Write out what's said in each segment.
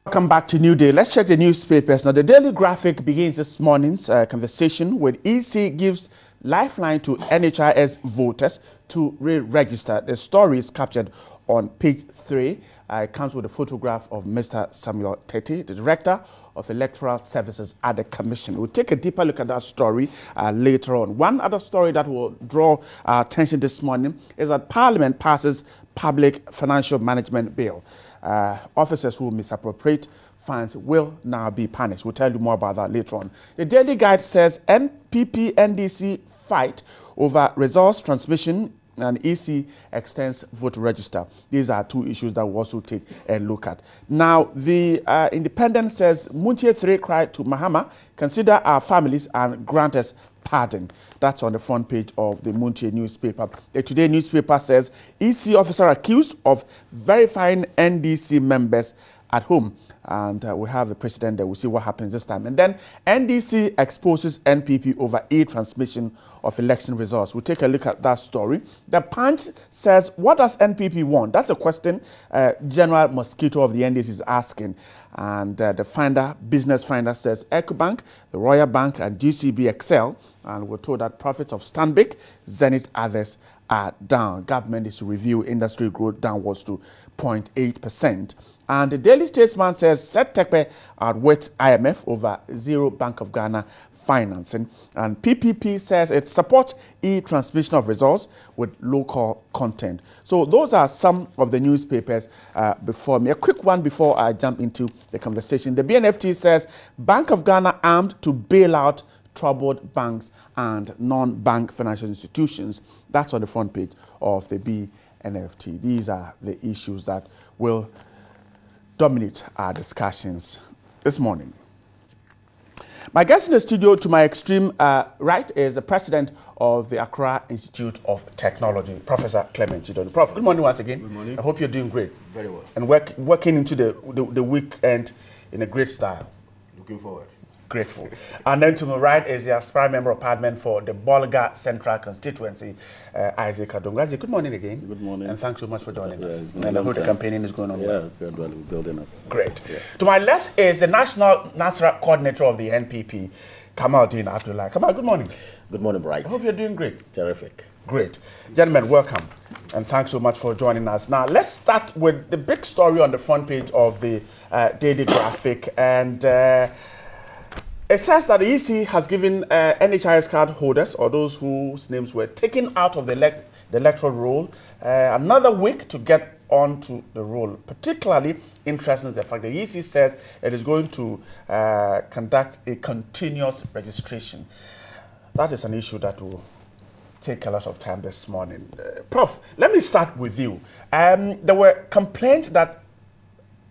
Welcome back to New Day. Let's check the newspapers. Now, the Daily Graphic begins this morning's conversation with EC gives lifeline to NHIS voters to re-register. The story is captured on page 3. It comes with a photograph of Mr. Samuel Tete, the Director of Electoral Services at the Commission. We'll take a deeper look at that story later on. One other story that will draw our attention this morning is that Parliament passes Public Financial Management Bill. Officers who misappropriate funds will now be punished. We'll tell you more about that later on. The Daily Guide says NPP-NDC fight over results transmission and EC extends voter register. These are two issues that we'll also take a look at. Now, the Independent says Muntie 3 cried to Mahama, consider our families and grant us pardon. That's on the front page of the Muntie newspaper. The Today newspaper says EC officer accused of verifying NDC members at home. And we have the president there. We'll see what happens this time. And then NDC exposes NPP over e-transmission of election results. We'll take a look at that story. The Punch says, what does NPP want? That's a question General Mosquito of the NDC is asking. And the Business Finder says EcoBank, the Royal Bank, and GCB excel. And we're told that profits of Stanbic, Zenith, others are down. Government is to review industry growth downwards to 0.8%. And the Daily Statesman says Tekpe outwits IMF over zero Bank of Ghana financing. And PPP says it supports e-transmission of results with local content. So those are some of the newspapers before me. A quick one before I jump into the conversation. The BNFT says Bank of Ghana armed to bail out troubled banks and non-bank financial institutions. That's on the front page of the BNFT. These are the issues that will dominate our discussions this morning. My guest in the studio to my extreme right is the president of the Accra Institute of Technology, Professor Clement Chidon. Prof, good morning once again. Good morning. I hope you're doing great. Very well. And working into the weekend in a great style. Looking forward. Grateful. And then to my right is the aspiring member of parliament for the Bolga Central Constituency, Isaac Adongo. Isaac, good morning again. Good morning. And thanks so much for joining us. And I hope the campaigning is going on well. Yeah, we're building up. Great. Yeah. To my left is the National Nasra Coordinator of the NPP, Kamaldeen Abdullah. Kamal, good morning. Good morning, Bright. I hope you're doing great. Terrific. Great. Gentlemen, welcome. And thanks so much for joining us. Now, let's start with the big story on the front page of the Daily Graphic. And it says that the EC has given NHIS card holders, or those whose names were taken out of the electoral roll, another week to get onto the roll. Particularly interesting is the fact that the EC says it is going to conduct a continuous registration. That is an issue that will take a lot of time this morning. Prof, let me start with you. There were complaints that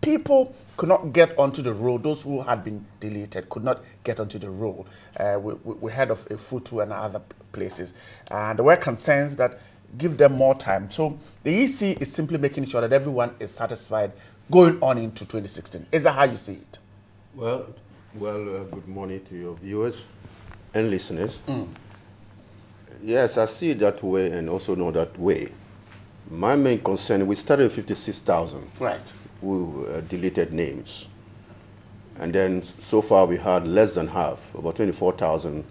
people could not get onto the roll. Those who had been deleted could not get onto the roll. We heard of Futu and other places. And there were concerns that give them more time. So the EC is simply making sure that everyone is satisfied going on into 2016. Is that how you see it? Well, good morning to your viewers and listeners. Yes, I see it that way and also know that way. My main concern, we started with 56,000. Right. Who deleted names. And then so far we had less than half, about 24,000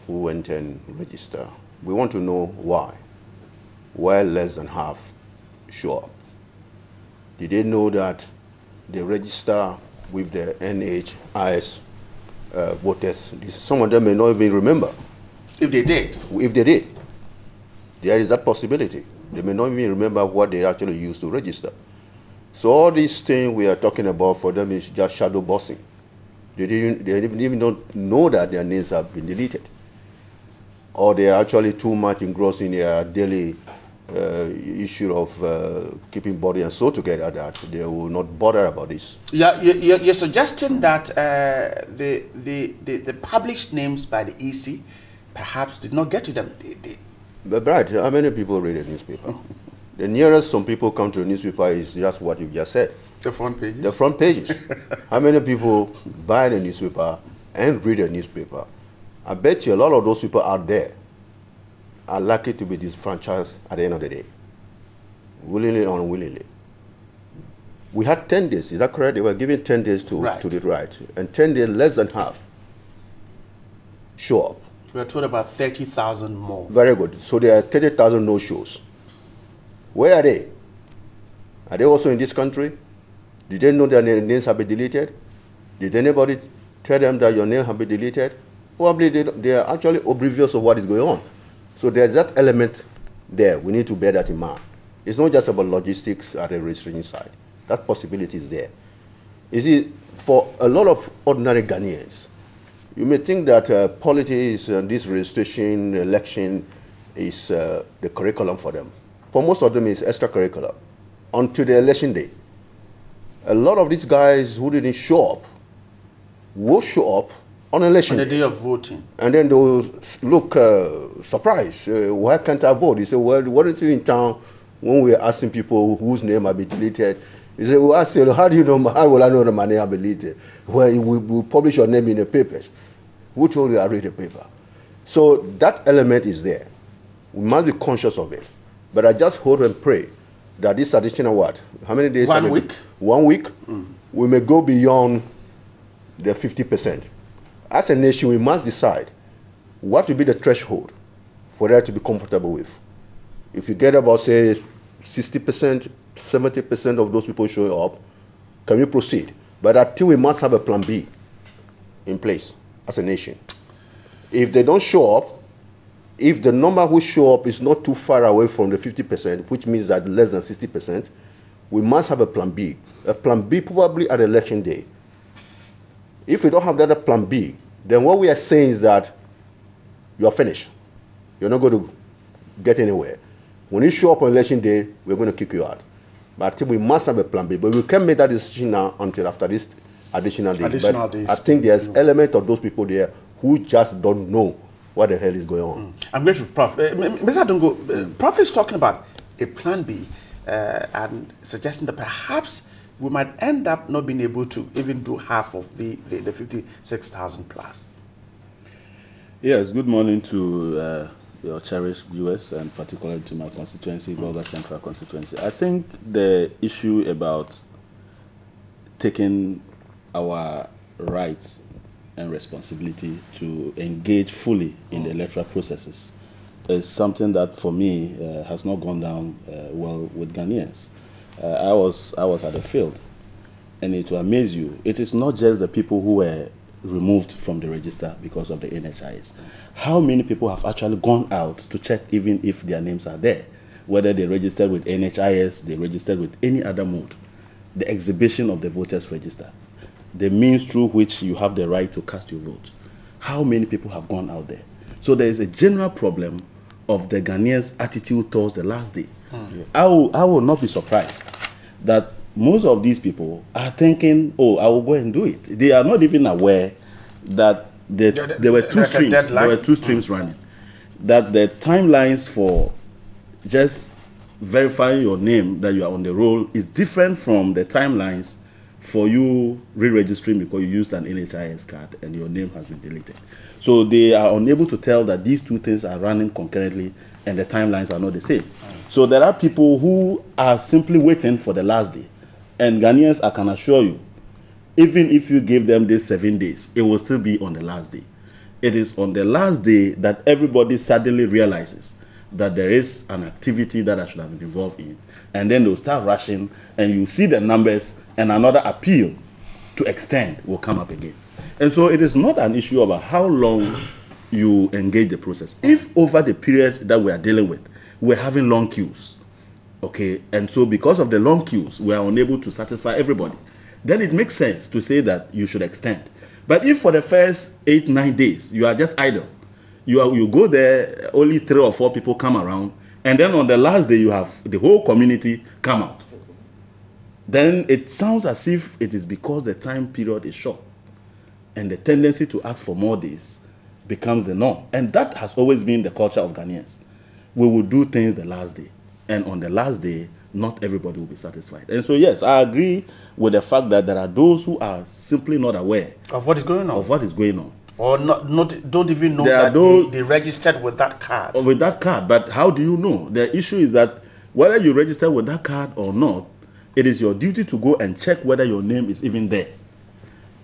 who went and registered. We want to know why. Why less than half show up? Did they know that they register with the NHIS voters? Some of them may not even remember. If they did? If they did. There is that possibility. They may not even remember what they actually used to register. So all these things we are talking about for them is just shadow bossing. They even don't know that their names have been deleted. Or they are actually too much engrossed in their daily issue of keeping body and soul together that they will not bother about this. Yeah, you're suggesting that the published names by the EC perhaps did not get to them. But Brad, how many people read a newspaper? The nearest some people come to the newspaper is just what you just said. The front pages? The front pages. How many people buy the newspaper and read the newspaper? I bet you a lot of those people out there are likely to be disfranchised at the end of the day, willingly or unwillingly. we had 10 days. Is that correct? They were given 10 days to the right. And 10 days, less than half, show up. We are told about 30,000 more. Very good. So there are 30,000 no-shows. Where are they? Are they also in this country? Did they know their names have been deleted? Did anybody tell them that your name have been deleted? Probably they are actually oblivious of what is going on. So there's that element there. We need to bear that in mind. It's not just about logistics at the registration side. That possibility is there. You see, for a lot of ordinary Ghanaians, you may think that politics and this registration election is the curriculum for them. For most of them, it's extracurricular until the election day. A lot of these guys who didn't show up will show up on election day. On the day of voting. And then they'll look surprised. Why can't I vote? He said, well, weren't you in town when we were asking people whose name have been deleted? He said, well, I said, how do you know, how will I know that my name have been deleted? Well, we publish your name in the papers. Who told you I read the paper? So that element is there. We must be conscious of it. But I just hope and pray that this additional what? How many days? 1 week. 1 week. We may go beyond the 50%. As a nation, we must decide what will be the threshold for that to be comfortable with. If you get about, say, 60%, 70% of those people showing up, can we proceed? But until we must have a plan B in place as a nation. If they don't show up, if the number who show up is not too far away from the 50%, which means that less than 60%, we must have a plan B. A plan B probably at election day. If we don't have that plan B, then what we are saying is that you are finished. You're not going to get anywhere. When you show up on election day, we're going to kick you out. But I think we must have a plan B. But we can't make that decision now until after this additional days. I think there's element of those people there who just don't know what the hell is going on. I'm grateful, Prof. Mr. Adongo, Prof is talking about a plan B and suggesting that perhaps we might end up not being able to even do half of the 56,000 plus. Yes, good morning to your cherished viewers and particularly to my constituency, Volga Central constituency. I think the issue about taking our rights and responsibility to engage fully in the electoral processes is something that for me has not gone down well with Ghanaians. I was at the field, and it will amaze you. It is not just the people who were removed from the register because of the NHIS. How many people have actually gone out to check even if their names are there, whether they registered with NHIS, they registered with any other mode, the exhibition of the voters register, the means through which you have the right to cast your vote. How many people have gone out there? So there is a general problem of the Ghanaians' attitude towards the last day. I will not be surprised that most of these people are thinking, oh, I will go and do it. They are not even aware that there were two streams. There were two streams running. That the timelines for just verifying your name that you are on the roll is different from the timelines for you re-registering because you used an NHIS card and your name has been deleted. So they are unable to tell that these two things are running concurrently and the timelines are not the same. So there are people who are simply waiting for the last day. And Ghanaians, I can assure you, even if you give them these 7 days, it will still be on the last day. It is on the last day that everybody suddenly realizes that there is an activity that I should have been involved in. And then they'll start rushing, and you see the numbers, and another appeal to extend will come up again. And so it is not an issue about how long you engage the process. If over the period that we are dealing with, we're having long queues, okay, and so because of the long queues, we are unable to satisfy everybody, then it makes sense to say that you should extend. But if for the first 8-9 days, you are just idle, you go there, only 3 or 4 people come around, and then on the last day, you have the whole community come out, then it sounds as if it is because the time period is short, and the tendency to ask for more days becomes the norm. And that has always been the culture of Ghanaians. We will do things the last day, and on the last day, not everybody will be satisfied. And so, yes, I agree with the fact that there are those who are simply not aware of what is going on. Of what is going on. Or don't even know that they registered with that card. Or with that card. But how do you know? The issue is that whether you register with that card or not, it is your duty to go and check whether your name is even there.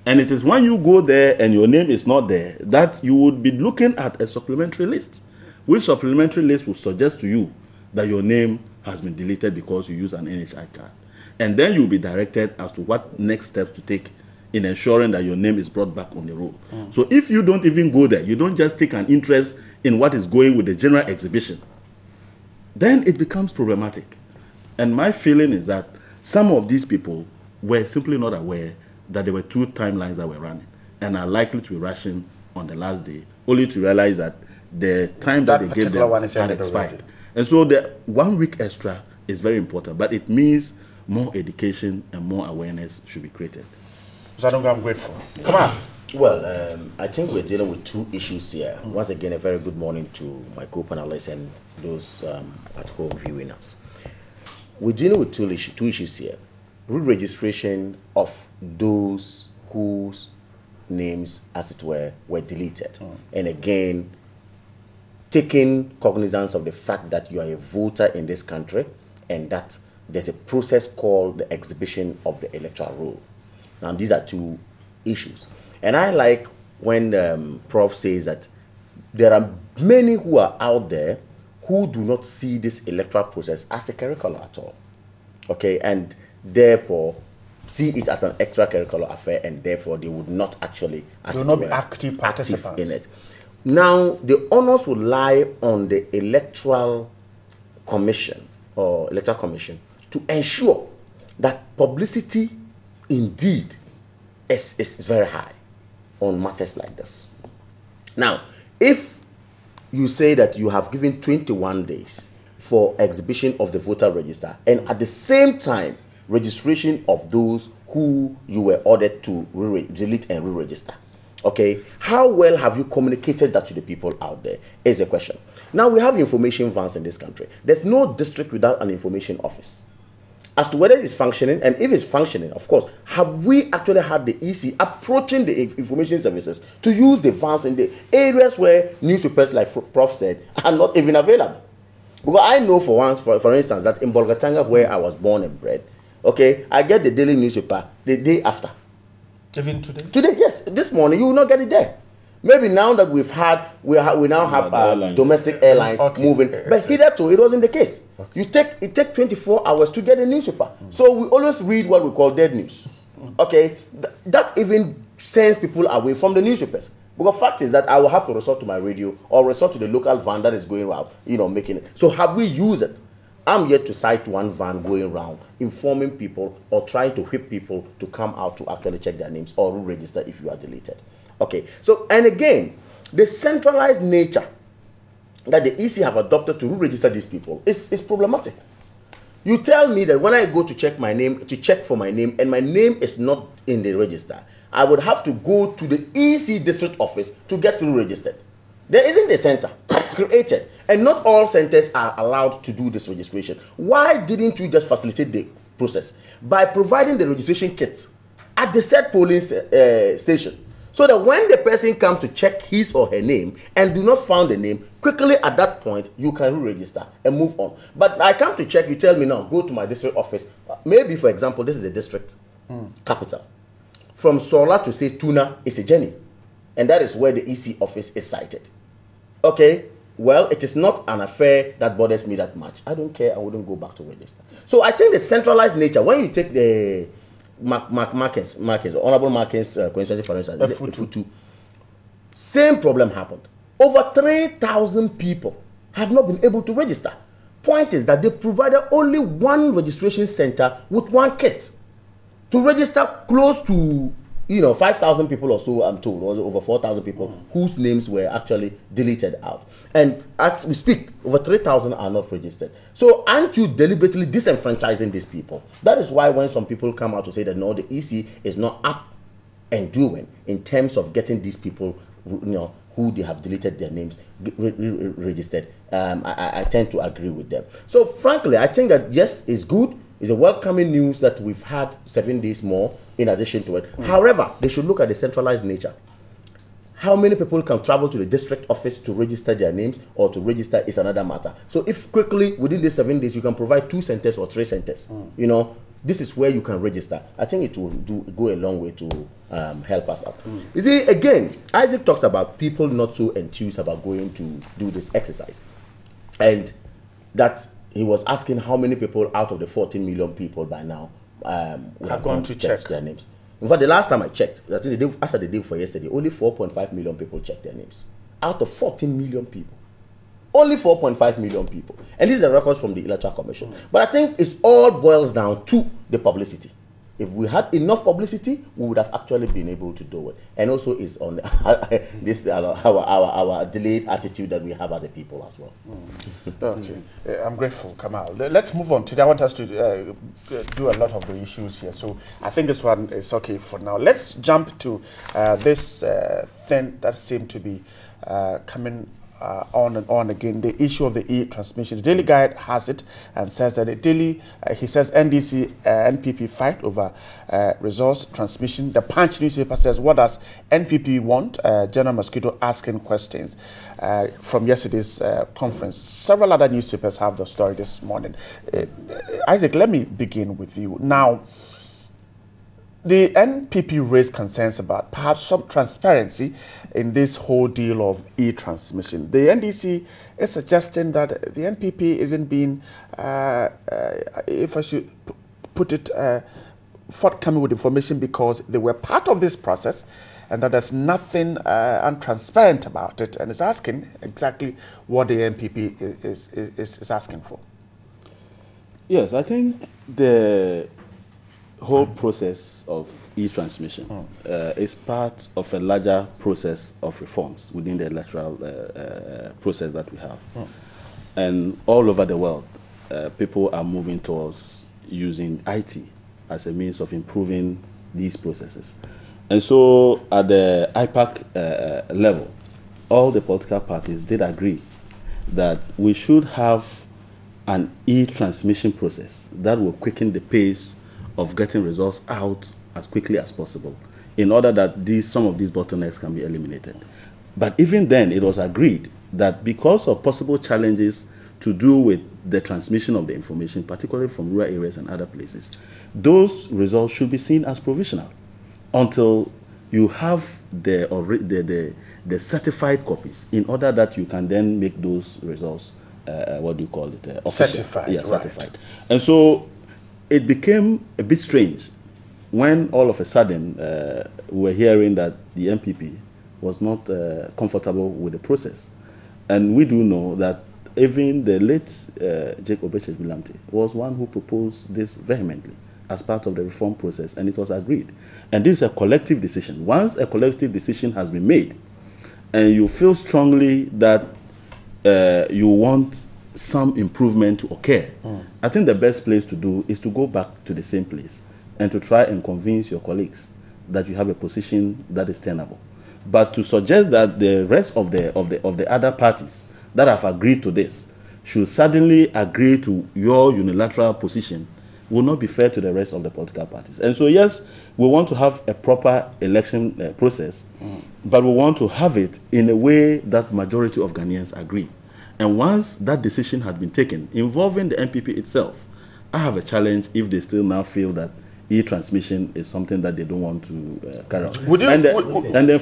And it is when you go there and your name is not there that you would be looking at a supplementary list, which supplementary list will suggest to you that your name has been deleted because you use an NHI card. And then you'll be directed as to what next steps to take in ensuring that your name is brought back on the roll. So if you don't even go there, you don't just take an interest in what is going with the general exhibition, then it becomes problematic. And my feeling is that some of these people were simply not aware that there were two timelines that were running and are likely to be rushing on the last day, only to realize that the time that they gave them had expired. And so the 1 week extra is very important, but it means more education and more awareness should be created. Zadonga, I'm grateful. Come on. Well, I think we're dealing with two issues here. Once again, a very good morning to my co-panelists and those at home viewing us. We're dealing with two issues here. Re-registration of those whose names, as it were deleted. And again, taking cognizance of the fact that you are a voter in this country and that there's a process called the exhibition of the electoral roll. Now, these are two issues. And I like when Prof says that there are many who are out there who do not see this electoral process as a curriculum at all. Okay, and therefore see it as an extracurricular affair, and therefore they would not actually be active participants in it. Now, the onus would lie on the electoral commission to ensure that publicity indeed is very high on matters like this. Now, if you say that you have given 21 days for exhibition of the voter register, and at the same time registration of those who you were ordered to delete and re-register, okay, how well have you communicated that to the people out there is a question. Now, we have information vans in this country. There's no district without an information office. As to whether it's functioning, and if it's functioning, of course, have we actually had the EC approaching the information services to use the vans in the areas where newspapers, like Prof said, are not even available? Because I know for instance, that in Bolgatanga, where I was born and bred, okay, I get the daily newspaper the day after. Even today? Today, yes. This morning, you will not get it there. Maybe now that we now have domestic airlines moving, but hitherto it wasn't the case. Okay. It takes 24 hours to get a newspaper. So we always read what we call dead news. Okay, that even sends people away from the newspapers. Because the fact is that I will have to resort to my radio or resort to the local van that is going around, making it. So have we used it? I'm yet to cite one van going around informing people or trying to whip people to come out to actually check their names or register if you are deleted. Okay, so, and again, the centralized nature that the EC have adopted to register these people is problematic. You tell me that when I go to check my name, to check for my name, and my name is not in the register, I would have to go to the EC district office to get registered. There isn't a center created, and not all centers are allowed to do this registration. Why didn't you just facilitate the process by providing the registration kits at the said polling station? So that when the person comes to check his or her name and do not find the name, quickly at that point, you can re-register and move on. But I come to check, you tell me now, go to my district office. Maybe, for example, this is a district capital. From Sola to, say, Tuna is a journey. And that is where the EC office is sited. Okay, well, it is not an affair that bothers me that much. I don't care, I wouldn't go back to register. So I think the centralized nature, when you take the Honorable Markins, coincidentally, for instance, F2. Same problem happened. Over 3,000 people have not been able to register. Point is that they provided only one registration center with one kit to register close to 5,000 people or so, I'm told, or over 4,000 people whose names were actually deleted out. And as we speak, over 3,000 are not registered. So aren't you deliberately disenfranchising these people? That is why when some people come out to say that no, the EC is not up and doing in terms of getting these people, who they have deleted their names, registered, I tend to agree with them. So frankly, I think that yes, it's good. It's a welcoming news that we've had 7 days more in addition to it. However, they should look at the centralized nature. How many people can travel to the district office to register their names or to register is another matter. So if quickly, within the 7 days, you can provide 2 centers or 3 centers, this is where you can register. I think it will go a long way to help us out. You see, again, Isaac talks about people not so enthused about going to do this exercise. And that he was asking how many people out of the 14 million people by now would have gone to check their names. In fact, the last time I checked, I think after the day before yesterday, only 4.5 million people checked their names. Out of 14 million people. Only 4.5 million people. And these are records from the Electoral Commission. But I think it all boils down to the publicity. If we had enough publicity, we would have actually been able to do it. And also is on this our delayed attitude that we have as a people as well. Okay, I'm grateful, Kamal. Let's move on. Today I want us to do a lot of the issues here. So I think this one is okay for now. Let's jump to this thing that seemed to be coming on and on again, the issue of the e-transmission. The Daily Guide has it and says that he says NDC, NPP fight over resource transmission. The Punch newspaper says, what does NPP want? General Mosquito asking questions from yesterday's conference. Several other newspapers have the story this morning. Isaac, let me begin with you. Now, the NPP raised concerns about perhaps some transparency in this whole deal of e-transmission. The NDC is suggesting that the NPP isn't being, if I should put it, forthcoming with information because they were part of this process and that there's nothing untransparent about it, and is asking exactly what the NPP is asking for. Yes, I think the whole process of e-transmission is part of a larger process of reforms within the electoral process that we have. And all over the world, people are moving towards using IT as a means of improving these processes. And so at the IPAC level, all the political parties did agree that we should have an e-transmission process that will quicken the pace of getting results out as quickly as possible in order that some of these bottlenecks can be eliminated. But even then, it was agreed that because of possible challenges to do with the transmission of the information, particularly from rural areas and other places, those results should be seen as provisional until you have the certified copies in order that you can then make those results, what do you call it? Official. Certified. Yeah, certified. Right. And so it became a bit strange when all of a sudden we were hearing that the NPP was not comfortable with the process. And we do know that even the late Jacob Obeche was one who proposed this vehemently as part of the reform process, and it was agreed. And this is a collective decision. Once a collective decision has been made, and you feel strongly that you want some improvement to occur, I think the best place to do is to go back to the same place and to try and convince your colleagues that you have a position that is tenable. But to suggest that the rest of the other parties that have agreed to this should suddenly agree to your unilateral position will not be fair to the rest of the political parties. And so yes, we want to have a proper election process, but we want to have it in a way that majority of Ghanaians agree. And once that decision has been taken, involving the NPP itself, I have a challenge if they still now feel that e-transmission is something that they don't want to carry on. And the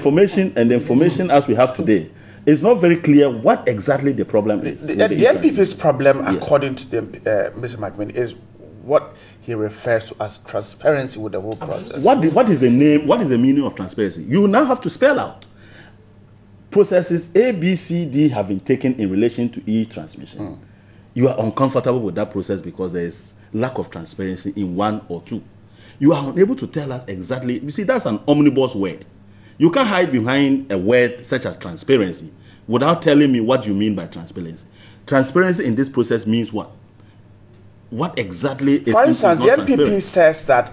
information as we have today, it's not very clear what exactly the problem is. The NPP's problem, according to Mr. McMahon, is what he refers to as transparency with the whole process. What is the name? What is the meaning of transparency? You now have to spell out processes A, B, C, D have been taken in relation to e-transmission. You are uncomfortable with that process because there is lack of transparency in one or two. You are unable to tell us exactly. You see, that's an omnibus word. You can't hide behind a word such as transparency without telling me what you mean by transparency. Transparency in this process means what? What exactly is? For instance, the NPP says that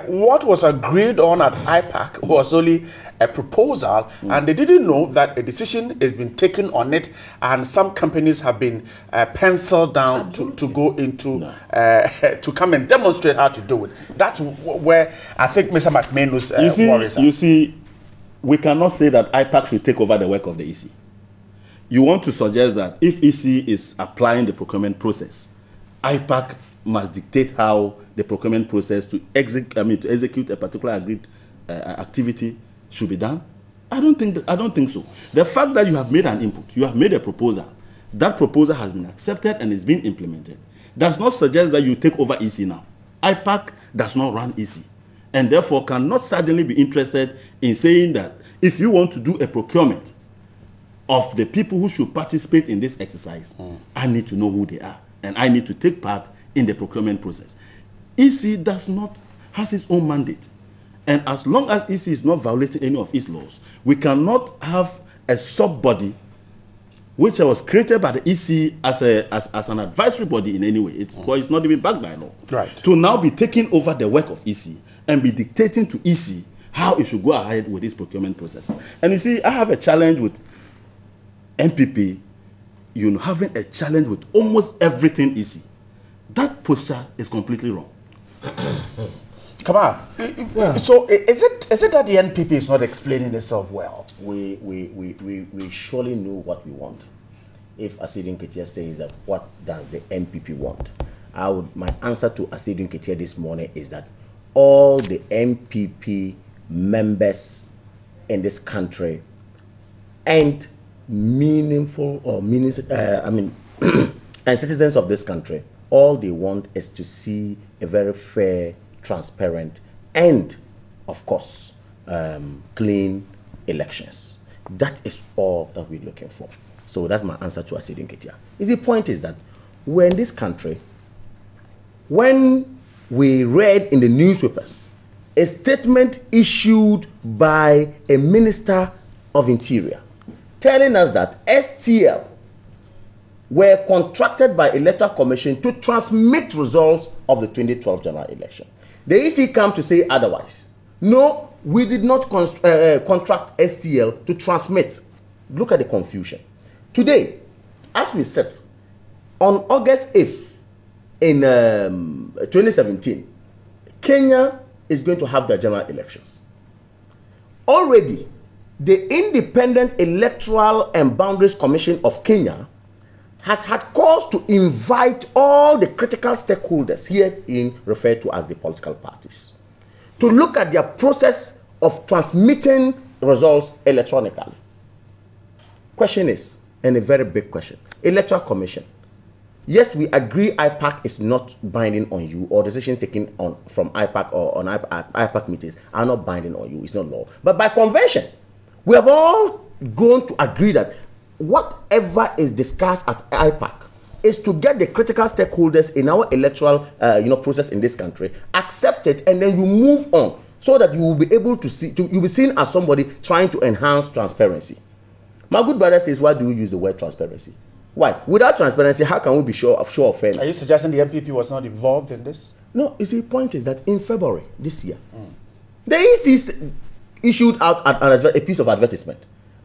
what was agreed on at IPAC was only a proposal, and they didn't know that a decision has been taken on it, and some companies have been penciled down to go into to come and demonstrate how to do it. That's where I think Mr. McMahon's worries are. You see, we cannot say that IPAC should take over the work of the EC. You want to suggest that if EC is applying the procurement process, IPAC must dictate how the procurement process to execute a particular agreed activity should be done? I don't think so. The fact that you have made an input, you have made a proposal, that proposal has been accepted and is being implemented, does not suggest that you take over EC now. IPAC does not run EC, and therefore cannot suddenly be interested in saying that if you want to do a procurement of the people who should participate in this exercise, I need to know who they are, and I need to take part in the procurement process. EC has its own mandate. And as long as EC is not violating any of its laws, we cannot have a sub-body which was created by the EC as an advisory body in any way. It's not even backed by law. Right. To now be taking over the work of EC and be dictating to EC how it should go ahead with this procurement process. And you see, I have a challenge with NPP, having a challenge with almost everything EC. That posture is completely wrong. Come on. Well, so is it that the NPP is not explaining itself well? We surely know what we want. If Asidu Nketia says that, what does the NPP want? My answer to Asidu Nketia this morning is that all the NPP members in this country and and citizens of this country, all they want is to see a very fair, transparent, and of course, clean elections. That is all that we're looking for. So that's my answer to Asidu Nketia. The point is that we're in this country, when we read in the newspapers a statement issued by a minister of Interior telling us that STL were contracted by Electoral Commission to transmit results of the 2012 general election. The EC come to say otherwise. No, we did not contract STL to transmit. Look at the confusion. Today, as we said, on August 8th in 2017, Kenya is going to have their general elections. Already, the Independent Electoral and Boundaries Commission of Kenya has had cause to invite all the critical stakeholders herein referred to as the political parties to look at their process of transmitting results electronically. Question is, and a very big question, Electoral Commission. Yes, we agree IPAC is not binding on you, or decisions taken from IPAC or on IPAC meetings are not binding on you. It's not law. But by convention, we have all grown to agree that whatever is discussed at IPAC is to get the critical stakeholders in our electoral process in this country accept it, and then you move on so that you will be able to see, you'll be seen as somebody trying to enhance transparency. My good brother says, why do we use the word transparency? Why? Without transparency, how can we be sure of fairness? Are you suggesting the NPP was not involved in this? No, the point is that in February this year, the EC issued out a piece of advertisement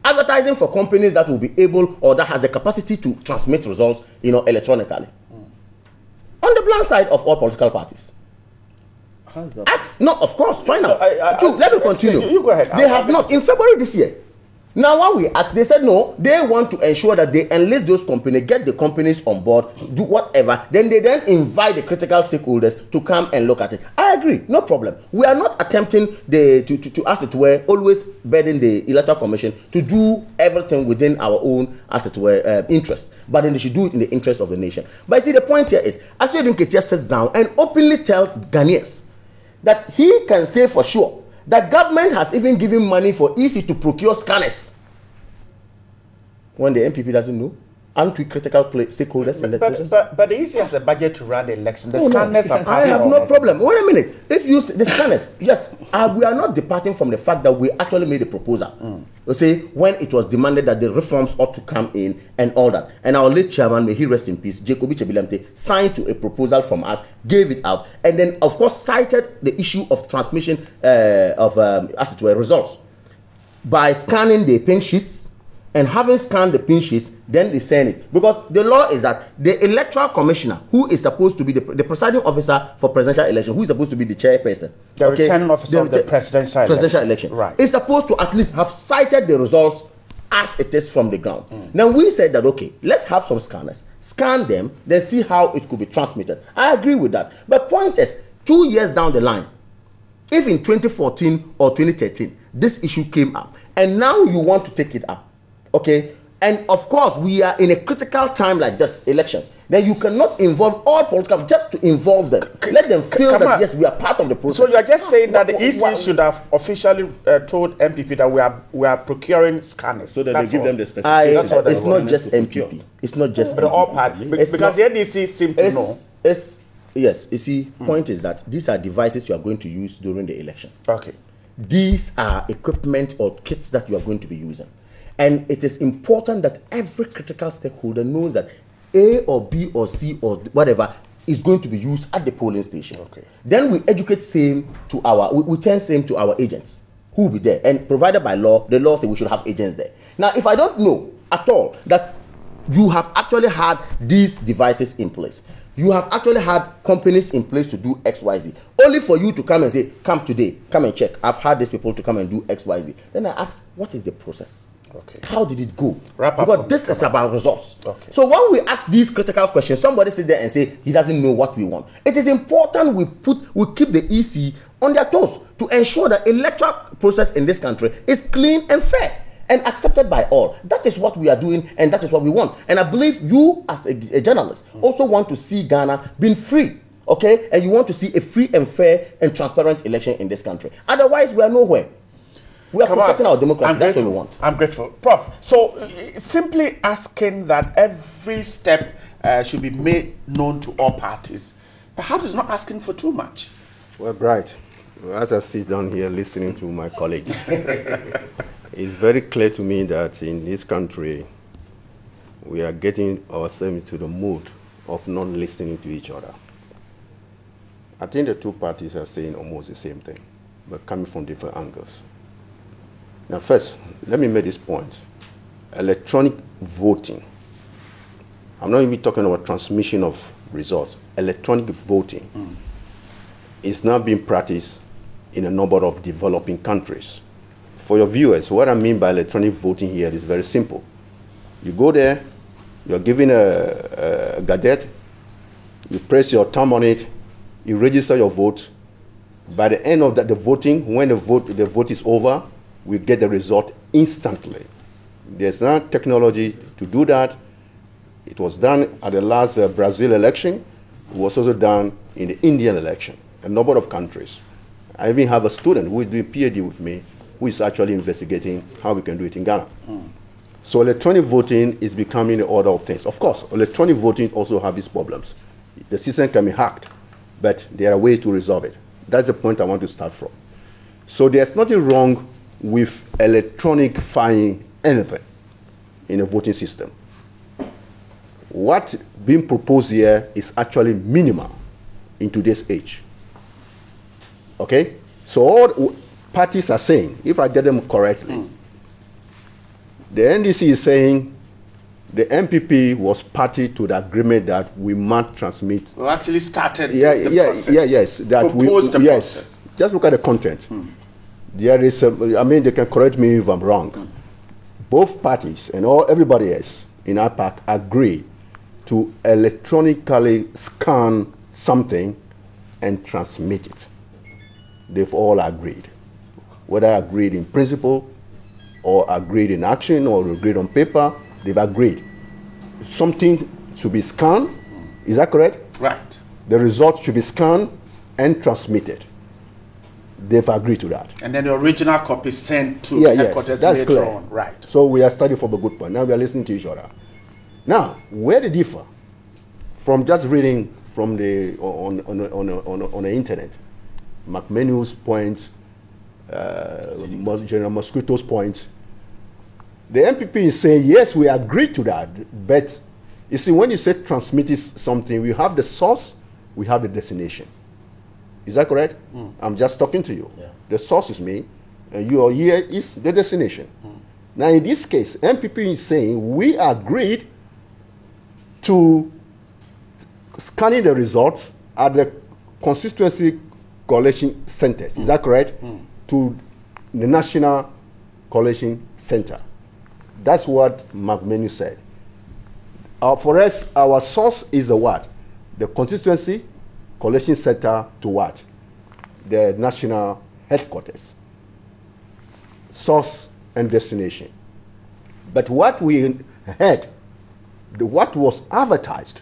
advertising for companies that will be able, or that has the capacity to transmit results, electronically. On the blind side of all political parties. No, of course, fine out. Let me continue. You go ahead. They have not in February this year. Now, when we asked, they said no, they want to ensure that they enlist those companies, get the companies on board, do whatever. Then they invite the critical stakeholders to come and look at it. I agree, no problem. We are not attempting to as it were, always burden the Electoral Commission to do everything within our own, as it were, interest. But then they should do it in the interest of the nation. But see, the point here is, Asidu Nketia sits down and openly tell Ghanaians that he can say for sure the government has even given money for EC to procure scanners. When the NPP doesn't know, aren't we critical stakeholders in the process? But the EC has a budget to run the election. The scanners are I have no problem. Wait a minute. If you the scanners, yes, we are not departing from the fact that we actually made a proposal. You see, when it was demanded that the reforms ought to come in and all that. And our late chairman, may he rest in peace, Jacobi Chebilamte, signed to a proposal from us, gave it out, and then, of course, cited the issue of transmission of, as it were, results by scanning the pin sheets. And having scanned the pin sheets, then they send it. Because the law is that the electoral commissioner, who is supposed to be the presiding officer for presidential election, who is supposed to be the chairperson, the returning officer of the presidential election, right, is supposed to at least have cited the results as it is from the ground. Now we said that, okay, let's have some scanners, scan them, then see how it could be transmitted. I agree with that. But point is, 2 years down the line, if in 2014 or 2013, this issue came up, and now you want to take it up, okay? And of course, we are in a critical time like this, elections. Then you cannot involve all political, just to involve them. Let them feel that, yes, we are part of the process. So you are just saying that the EC should have officially told MPP that we are procuring scanners. So that they give them the specifications. It's not just MPP. It's not just MPP. All parties. Because the NDC seem to know. Yes, you see, point is that these are devices you are going to use during the election. Okay. These are equipment or kits that you are going to be using. And it is important that every critical stakeholder knows that A or B or C or whatever is going to be used at the polling station. Okay. Then we educate same to we turn same to our agents who will be there. And provided by law, the law says we should have agents there. Now, if I don't know at all that you have actually had these devices in place, you have actually had companies in place to do XYZ, only for you to come and say, come today, come and check. I've had these people to come and do XYZ. Then I ask, what is the process? Okay. How did it go? Because this is about results. Okay. So when we ask these critical questions, somebody sits there and say he doesn't know what we want. It is important we keep the EC on their toes to ensure that electoral process in this country is clean and fair and accepted by all. That is what we are doing, and that is what we want. And I believe you, as a journalist, also want to see Ghana being free, okay? And you want to see a free and fair and transparent election in this country. Otherwise, we are nowhere. We are protecting our democracy. That's what we want. I'm grateful. Prof, so simply asking that every step should be made known to all parties, perhaps it's not asking for too much. Well, Bright, as I sit down here listening to my colleagues, it's very clear to me that in this country, we are getting ourselves into the mood of not listening to each other. I think the two parties are saying almost the same thing, but coming from different angles. Now, first, let me make this point. Electronic voting, I'm not even talking about transmission of results. Electronic voting is now being practiced in a number of developing countries. For your viewers, what I mean by electronic voting here is very simple. You go there, you're given a gadget, you press your thumb on it, you register your vote. By the end of the voting, when the vote is over, we get the result instantly. There's not technology to do that. It was done at the last Brazil election. It was also done in the Indian election, a number of countries. I even have a student who is doing PhD with me who is actually investigating how we can do it in Ghana. So electronic voting is becoming the order of things. Of course, electronic voting also has its problems. The system can be hacked, but there are ways to resolve it. That's the point I want to start from. So there's nothing wrong with electronifying anything in a voting system. What's being proposed here is actually minimal in today's age. Okay? So all parties are saying, if I get them correctly, the NDC is saying the MPP was party to the agreement that we might transmit. We actually started yes. That proposed the process. Just look at the content. There is, they can correct me if I'm wrong. Both parties and everybody else in APAC agree to electronically scan something and transmit it. They've all agreed. Whether agreed in principle or agreed in action or agreed on paper, they've agreed. Something should be scanned, is that correct? Right. The result should be scanned and transmitted. They've agreed to that. And then the original copy sent to headquarters that's later clear. on. Right. So we are studying from a good point. Now we are listening to each other. Now, where they differ from just reading from the on the internet, McMenu's point, General Mosquito's point, the MPP is saying, yes, we agree to that, but you see, when you say transmit something, we have the source, we have the destination. Is that correct? I'm just talking to you. Yeah. The source is me, and your here is the destination. Now, in this case, MPP is saying we agreed to scanning the results at the constituency collation centers. Is that correct? To the National Collation Center. That's what McMenu said. For us, our source is the what? The constituency, collection center to what? The national headquarters. Source and destination. But what we had, what was advertised,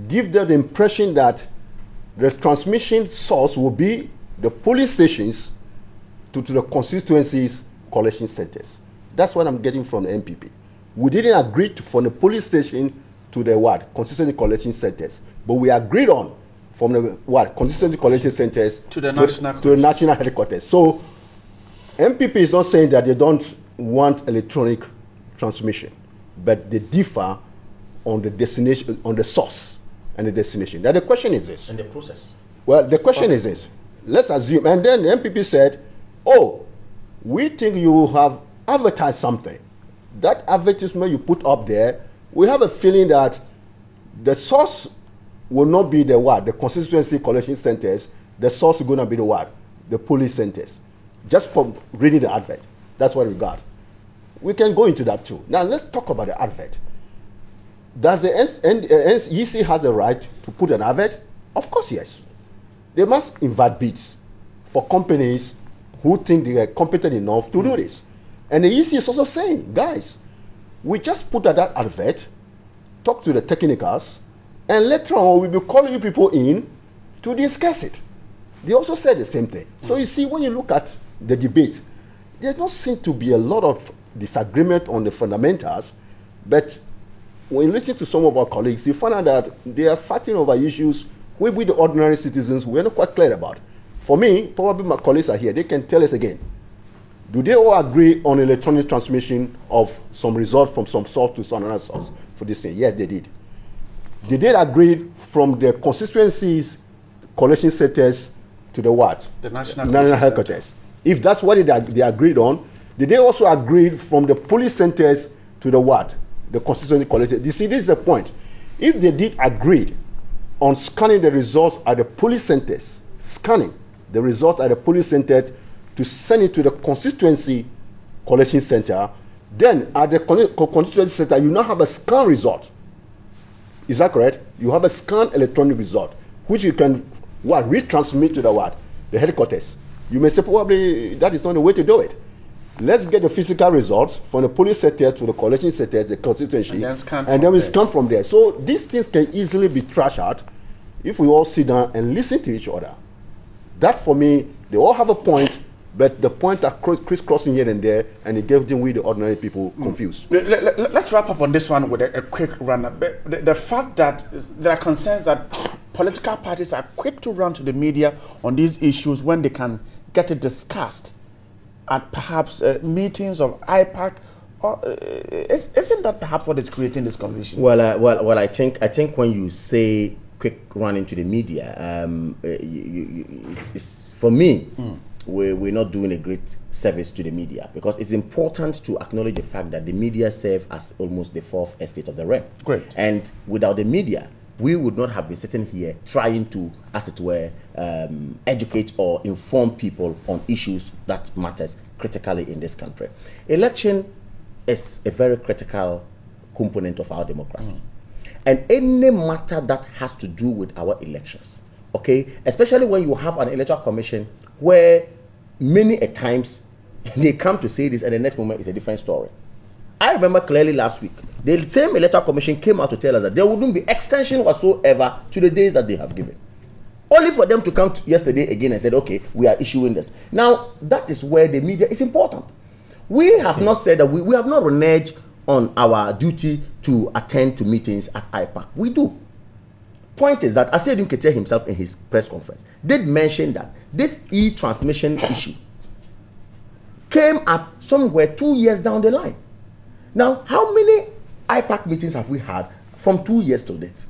give them the impression that the transmission source will be the police stations to the constituencies collection centers. That's what I'm getting from the MPP. We didn't agree from the police station to the what? Constituency collection centers. But we agreed on from the what? Constituency collection centers to the national headquarters. So MPP is not saying that they don't want electronic transmission, but they differ on the destination, on the source and the destination. Now the question is this. And the process. Well, the question is this. Let's assume, and then the MPP said, oh, we think you have advertised something. That advertisement you put up there, we have a feeling that the source will not be the what? The constituency collection centers. The source is going to be the what? The police centers. Just from reading the advert. That's what we got. We can go into that too. Now let's talk about the advert. Does the EC has a right to put an advert? Of course, yes. They must invite bids for companies who think they are competent enough to do this. And the EC is also saying, guys, we just put that advert, talk to the technicals, and later on we'll be calling you people in to discuss it. They also said the same thing. So you see, when you look at the debate, there does not seem to be a lot of disagreement on the fundamentals, but when you listen to some of our colleagues, you find out that they are fighting over issues we the ordinary citizens, we're not quite clear about. For me, probably my colleagues are here, they can tell us again. Do they all agree on electronic transmission of some result from some source to some other source for this thing? Yes, they did. Did they agree from the constituencies, collection centers to the what? The national headquarters. If that's what they agreed on, did they also agree from the police centers to the what? The constituency collection. You see, this is the point. If they did agree on scanning the results at the police centers, scanning the results at the police center to send it to the constituency collection center, then at the constituency center, you now have a scan result. Is that correct? You have a scan electronic result, which you can what? Retransmit to the what? The headquarters. You may say probably that is not the way to do it. Let's get the physical results from the police centers to the collection centers, the constituency, and then we scan from there. So these things can easily be trashed out if we all sit down and listen to each other. That, for me, they all have a point, but the point are crisscrossing here and there, and it gave them, we the ordinary people, confused. Let's wrap up on this one with a quick run-up. The fact that there are concerns that political parties are quick to run to the media on these issues when they can get it discussed at perhaps meetings of IPAC, or isn't that perhaps what is creating this condition? Well, I think when you say quick run into the media, it's for me, we're not doing a great service to the media, because it's important to acknowledge the fact that the media serve as almost the fourth estate of the realm. Great. And without the media, we would not have been sitting here trying to, as it were, educate or inform people on issues that matters critically in this country. Election is a very critical component of our democracy. And any matter that has to do with our elections, okay, especially when you have an electoral commission where many a times they come to say this and the next moment is a different story. I remember clearly last week, the same electoral commission came out to tell us that there wouldn't be extension whatsoever to the days that they have given. Only for them to come yesterday again and said, okay, we are issuing this. Now, that is where the media is important. We have not said that we have not reneged on our duty to attend to meetings at IPAC. We do. Point is that Asiedu Nketiah himself in his press conference did mention that this e-transmission issue came up somewhere 2 years down the line. Now, how many IPAC meetings have we had from 2 years to date?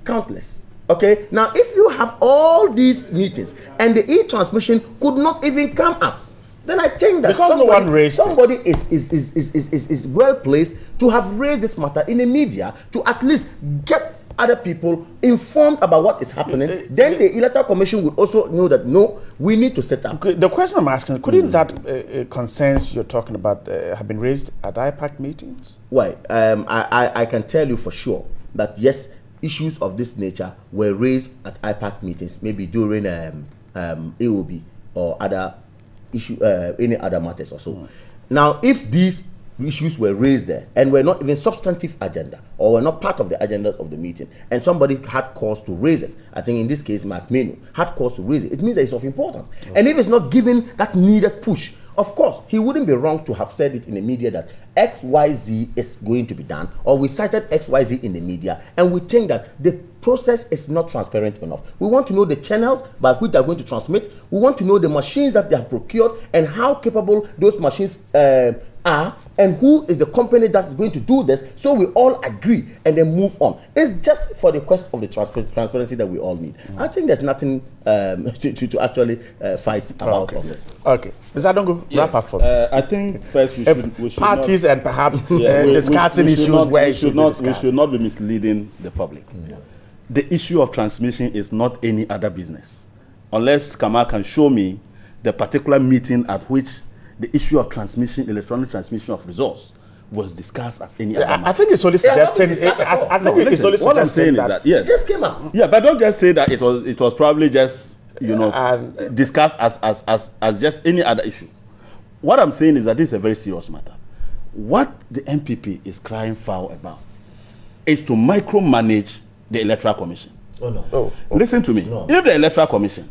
Countless. Okay? Now, if you have all these meetings and the e-transmission could not even come up, then I think that somebody is well placed to have raised this matter in the media to at least get other people informed about what is happening, then the Electoral Commission would also know that, no, we need to set up. The question I'm asking, couldn't that concerns you're talking about have been raised at IPAC meetings? Why? I can tell you for sure that, yes, issues of this nature were raised at IPAC meetings, maybe during AOB or other any other matters or so. Now, if these issues were raised there and were not even substantive agenda or were not part of the agenda of the meeting, and somebody had cause to raise it, I think in this case Mark Menu had cause to raise it, it means that it's of importance. And if it's not given that needed push, of course, he wouldn't be wrong to have said it in the media that XYZ is going to be done, or we cited XYZ in the media, and we think that the process is not transparent enough. We want to know the channels by which they are going to transmit. We want to know the machines that they have procured and how capable those machines are, and who is the company that's going to do this, so we all agree and then move on. It's just for the quest of the transparency that we all need. I think there's nothing to actually fight about on this. Okay. Mr. Adongo, wrap up for me. I think first we should parties not, and perhaps discussing issues where we should not be misleading the public. The issue of transmission is not any other business. Unless Kamal can show me the particular meeting at which the issue of transmission, electronic transmission of resource, was discussed as any other matter. I think it's only suggesting. What I'm saying is that yes, it just came up. Yeah, but don't just say that it was probably just discussed as just any other issue. What I'm saying is that this is a very serious matter. What the MPP is crying foul about is to micromanage the Electoral Commission. Oh no. Listen to me. No. If the Electoral Commission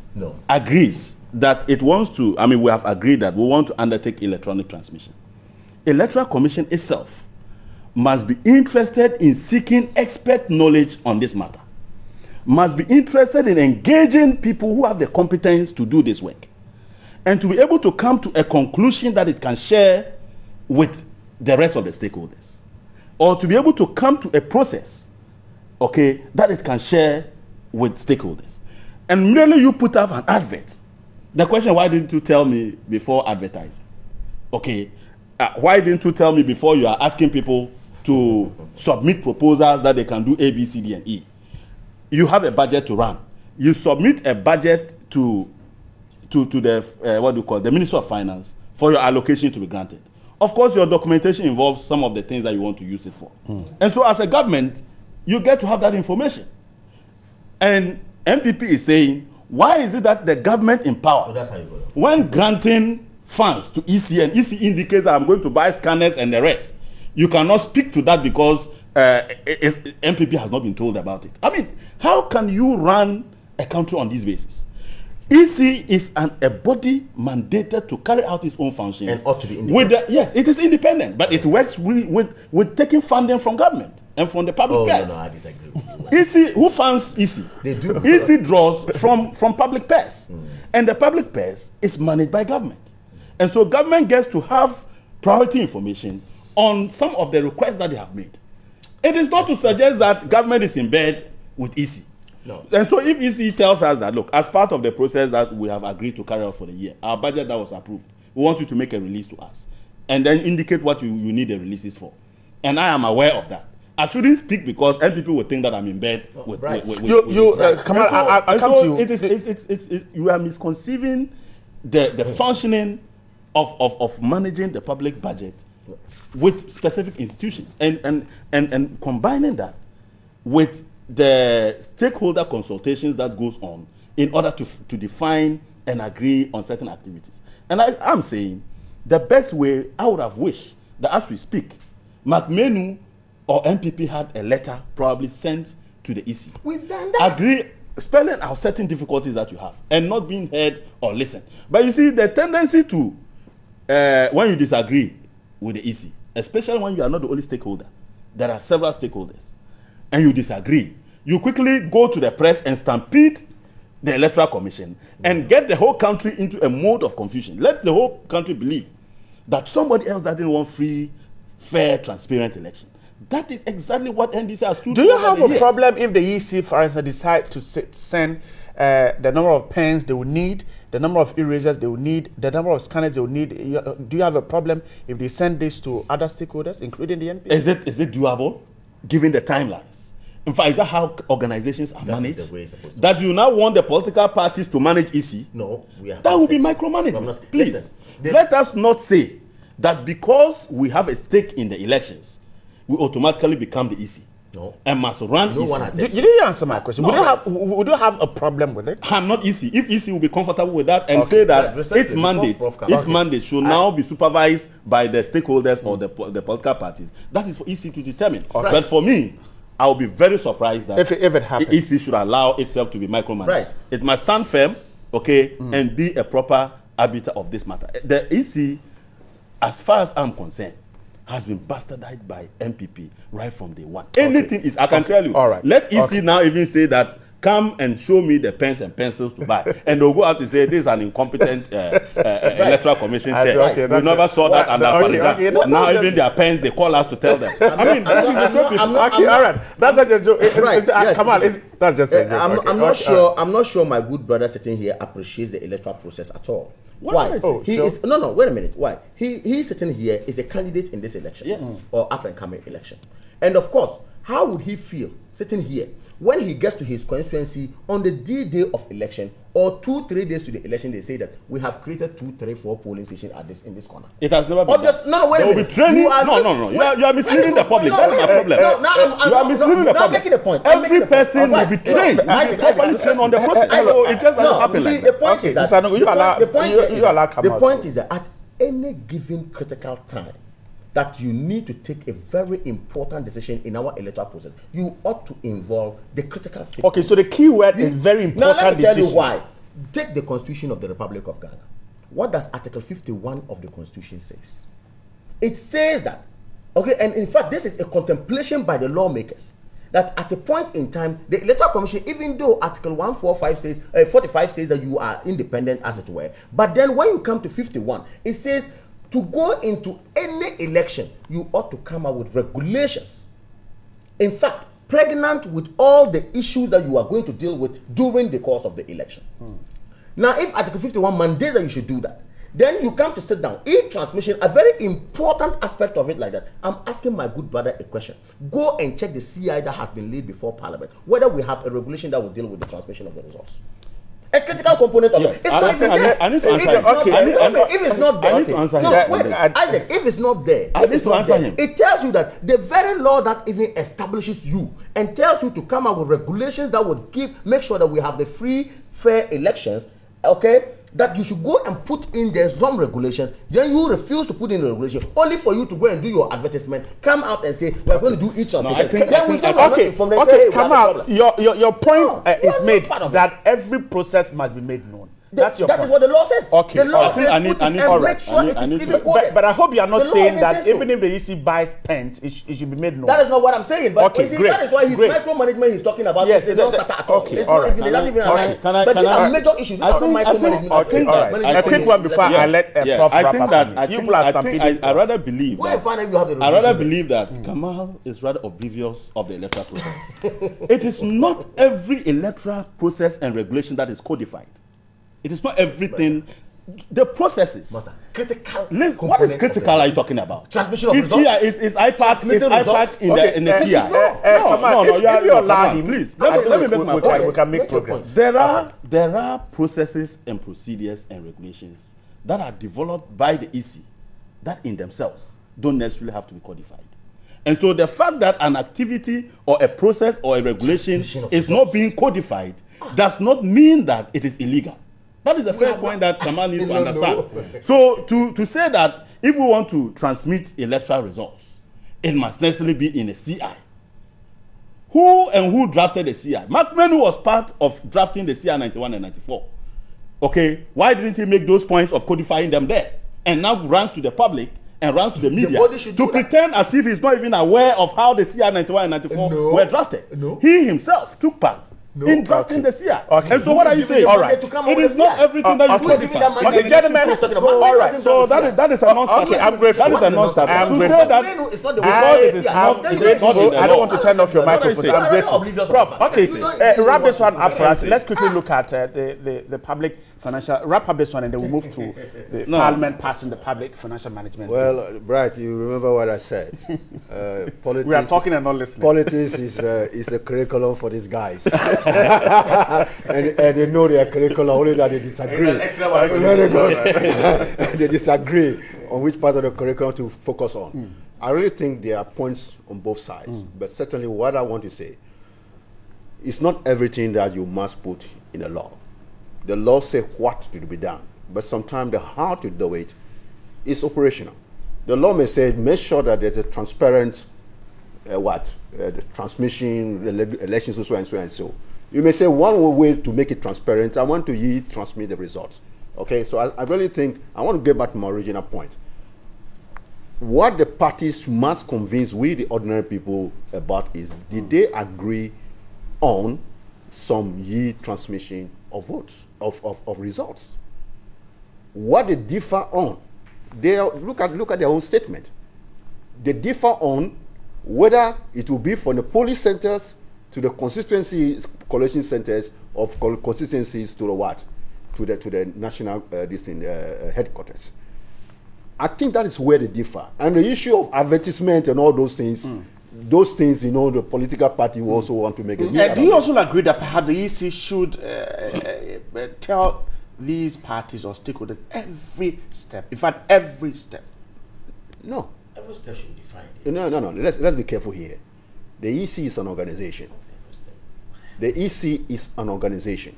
agrees that it wants to, we have agreed that we want to undertake electronic transmission, Electoral Commission itself must be interested in seeking expert knowledge on this matter, must be interested in engaging people who have the competence to do this work, and to be able to come to a conclusion that it can share with the rest of the stakeholders, or to be able to come to a process, that it can share with stakeholders. And merely you put up an advert. The question, why didn't you tell me before advertising? Why didn't you tell me before you are asking people to submit proposals that they can do A, B, C, D, and E? You have a budget to run. You submit a budget to the the Minister of Finance for your allocation to be granted. Of course, your documentation involves some of the things that you want to use it for. And so as a government, you get to have that information. And MPP is saying, why is it that the government in power, when granting funds to EC, and EC indicates that I'm going to buy scanners and the rest, you cannot speak to that because MPP has not been told about it? How can you run a country on this basis? EC is a body mandated to carry out its own functions. And ought to be independent. Yes, it is independent, but it works with taking funding from government and from the public purse. No, I disagree with you. EC, who funds EC? They do. EC draws from public purse. And the public purse is managed by government. And so government gets to have priority information on some of the requests that they have made. It is not to suggest that government is in bed with EC. No. And so if EC tells us that, look, as part of the process that we have agreed to carry out for the year, our budget that was approved, we want you to make a release to us and then indicate what you need the releases for. And I am aware of that. I shouldn't speak because MPP would think that I'm in bed with come on, I'll come to you. You are misconceiving the functioning of managing the public budget with specific institutions and combining that with the stakeholder consultations that goes on in order to define and agree on certain activities. And I'm saying the best way, I would have wished that as we speak, Mark Menu or MPP had a letter probably sent to the EC. We've done that. Agree, spelling out certain difficulties that you have and not being heard or listened. But you see, the tendency to, when you disagree with the EC, especially when you are not the only stakeholder, there are several stakeholders, and you disagree, you quickly go to the press and stampede the Electoral Commission and get the whole country into a mode of confusion. Let the whole country believe that somebody else that didn't want free, fair, transparent election. That is exactly what NDC has stood for. Do you have a problem if the EC, for instance, decide to send the number of pens they will need, the number of erasers they will need, the number of scanners they will need? Do you have a problem if they send this to other stakeholders, including the NPP? Is it doable, given the timelines? In fact, is that how organizations are managed? Is the way it's supposed to that you now want the political parties to manage EC? No, we have. That would be micromanagement. Please, listen, let us not say that because we have a stake in the elections, we automatically become the EC. No. And must run No EC. one has said You didn't answer my question. No, Would you have a problem with it? I'm not EC. If EC will be comfortable with that and say that its mandate should now be supervised by the stakeholders or the political parties, that is for EC to determine. Right. But for me, I will be very surprised that if it happens, EC should allow itself to be micromanaged. Right. It must stand firm, okay, and be a proper arbiter of this matter. The EC, as far as I'm concerned, has been bastardized by MPP right from day one. Anything is, I can tell you. All right. Let EC now even say that, come and show me the pens and pencils to buy. And they'll go out to say, this is an incompetent electoral commission chair. Okay, we never saw that under Faliga. Now even their pens, they call us to tell them. I mean, okay, all right. That's just a joke. Come on, that's just a joke. I'm not sure my good brother sitting here appreciates the electoral process at all. Why? Oh, he is no. Wait a minute. Why? He sitting here is a candidate in this election, or up and coming election, and of course, how would he feel sitting here when he gets to his constituency on the day of election, or 2-3 days to the election? They say that we have created 2, 3, 4 polling stations at this in this corner. It has never been. No, wait a minute. Training. You are misleading the public. That's my problem. You are misleading the public. I'm making a point. Every person will be trained. Properly trained on the process. So it just doesn't happen like that. The point is that the point is that at any given critical time that you need to take a very important decision in our electoral process, you ought to involve the critical stakeholders. Okay, so the key word is very important. Now let me tell you why. Take the Constitution of the Republic of Ghana. What does Article 51 of the Constitution says? It says that, okay, and in fact, this is a contemplation by the lawmakers, that at a point in time, the Electoral Commission, even though Article 145 says, 45 says that you are independent, as it were, but then when you come to 51, it says to go into any election, you ought to come up with regulations. In fact, pregnant with all the issues that you are going to deal with during the course of the election. Now, if Article 51 mandates that you should do that, then you come to sit down. E-transmission, a very important aspect of it like that. I'm asking my good brother a question. Go and check the CI that has been laid before Parliament, whether we have a regulation that will deal with the transmission of the results. A critical component of it. It's not even there. I need to answer him. If it's not there, I need to answer him. No, wait, Isaac, if it's not there, I need to answer him. It tells you that the very law that even establishes you and tells you to come up with regulations that would make sure that we have the free, fair elections, okay, that you should go and put in there some regulations, then you refuse to put in the regulation, only for you to go and do your advertisement, come out and say, we're going to do e-transmission. Then we say, okay, come out. Your point is made that every process must be made known. That is what the law says. Okay. The law says make sure it is even quoted. But I hope you are not saying that even if the EC buys pens, it should be made known. That is not what I'm saying. But okay, see, that is why his micromanagement he's talking about is not at all. It's not even, it doesn't even arise. But these are major issues. Okay, all right. A quick one before I let Prof wrap up. I rather believe that Kamal is rather oblivious of the electoral process. It is not every electoral process and regulation that is codified. It is not everything. The processes. Critical. What is critical are you talking about? Transmission of results. Is iPad in the CI? No, if you allow him, please. Let me make my point. We can make progress. There are processes and procedures and regulations that are developed by the EC that in themselves don't necessarily have to be codified. And so the fact that an activity or a process or a regulation is not being codified does not mean that it is illegal. That is the first point that Kamal needs to understand. So to say that if we want to transmit electoral results, it must necessarily be in a CI. Who drafted the CI? Mark Menu was part of drafting the CI 91 and 94. Okay, why didn't he make those points of codifying them there? And now runs to the public and runs to the media to pretend as if he's not even aware of how the CI 91 and 94 were drafted. He himself took part in drafting the CI. Okay. And so what are you saying? All right. It is not everything that you codify. Okay, gentlemen. So that is a non-starter. Okay, I'm grateful. That is a non-starter. I'm To grateful. say that It's not the because it is not grateful. I don't want to turn off your microphone. I'm grateful. Prof, okay, wrap this one up for us. Let's quickly look at the public financial, wrap up this one and then we'll move to the Parliament passing the public financial management. Well, Bright, you remember what I said. Politics, we are talking and not listening. Politics is a curriculum for these guys. and they know their curriculum, only that they disagree. Very good. They disagree on which part of the curriculum to focus on. I really think there are points on both sides, but certainly what I want to say, it's not everything that you must put in a law. The law says what to be done, but sometimes the how to do it is operational. The law may say, make sure that there's a transparent, the transmission, elections, so and so and so. You may say one way to make it transparent, I want to transmit the results. Okay, so I really think, I want to get back to my original point. What the parties must convince we, the ordinary people, about is, did they agree on some transmission of votes, of results? What they differ on, they look at their own statement. They differ on whether it will be from the polling centers to the constituency collation centers of constituencies to the what? To the national headquarters. I think that is where they differ. And the issue of advertisement and all those things, you know, the political party will also want to make it. Do you also agree that perhaps the EC should tell these parties or stakeholders every step, in fact, every step? No. Every step should be defined. No. Let's be careful here. The EC is an organization. The EC is an organization.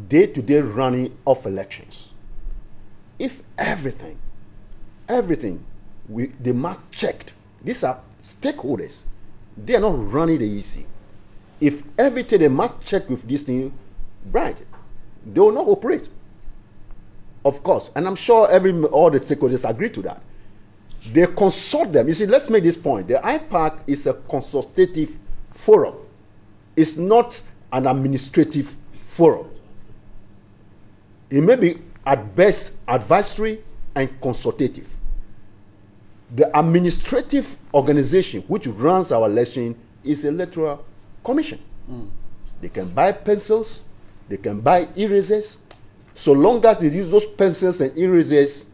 Day-to-day running of elections. If everything, they must checked. These are stakeholders. They are not running the EC. If everything they must check with this thing, right, they will not operate. Of course, and I'm sure all the stakeholders agree to that. They consult them. You see, let's make this point. The IPAC is a consultative forum. It's not an administrative forum. It may be at best advisory and consultative. The administrative organization which runs our election is Electoral Commission. They can buy pencils, they can buy erasers, so long as they use those pencils and erasers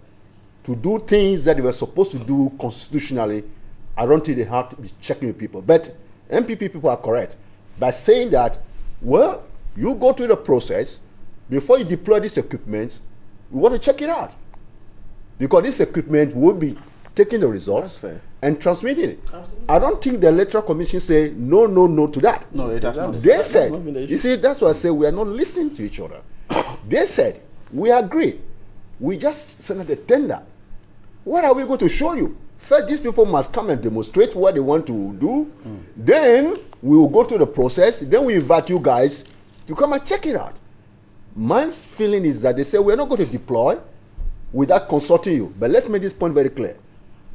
to do things that they were supposed to do constitutionally. I don't think they have to be checking with people. But MPP people are correct by saying that, well, you go through the process before you deploy this equipment. We want to check it out, because this equipment will be taking the results and transmitting it. Absolutely. I don't think the Electoral Commission say no to that. No, it does not. They said, you see, that's why I say we are not listening to each other. They said, we agree. We just sent the tender. What are we going to show you? First, these people must come and demonstrate what they want to do. Then we will go through the process. Then we invite you guys to come and check it out. My feeling is that they say we're not going to deploy without consulting you. But let's make this point very clear.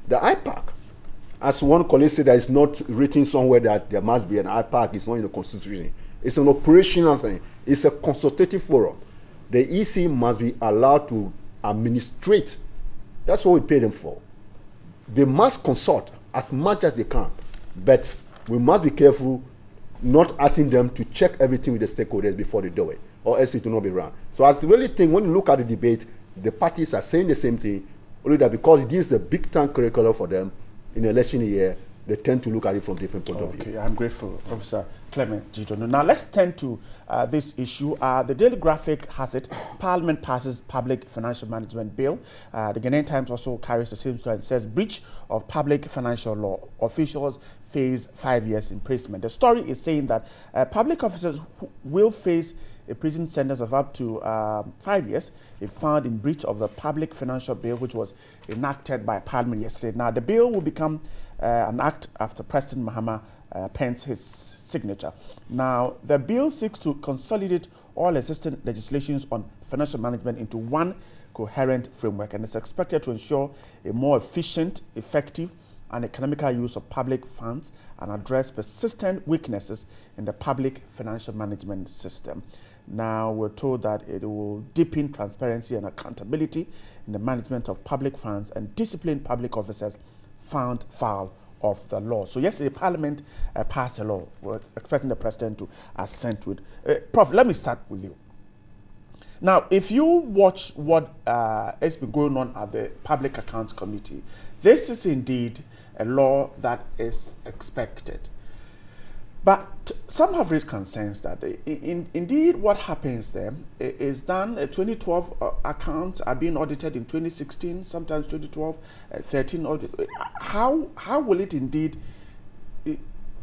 The IPAC, as one colleague said, that is not written somewhere that there must be an IPAC, it's not in the Constitution. It's an operational thing. It's a consultative forum. The EC must be allowed to administrate. That's what we pay them for. They must consult as much as they can. But we must be careful not asking them to check everything with the stakeholders before they do it, or else it will not be run. So I really think when you look at the debate, the parties are saying the same thing, only that because this is a big-time curriculum for them in election year, they tend to look at it from different point of view. Okay, I'm grateful, Professor Clement Jidono. Now let's turn to this issue. The Daily Graphic has it, Parliament passes Public Financial Management Bill. The Ghanaian Times also carries the same story and says, breach of public financial law. Officials face 5 years imprisonment. The story is saying that public officers will face a prison sentence of up to 5 years if found in breach of the Public Financial Bill, which was enacted by Parliament yesterday. Now, the bill will become an act after President Mahama pens his signature. Now, the bill seeks to consolidate all existing legislations on financial management into one coherent framework, and is expected to ensure a more efficient, effective, and economical use of public funds and address persistent weaknesses in the public financial management system. Now, we're told that it will deepen transparency and accountability in the management of public funds and discipline public officers found foul of the law. So yesterday, Parliament passed a law. We're expecting the President to assent to it. Prof, let me start with you. Now, if you watch what has been going on at the Public Accounts Committee, this is indeed a law that is expected. But some have raised concerns that indeed what happens there is done. 2012 accounts are being audited in 2016, sometimes 2012, 13. How will it indeed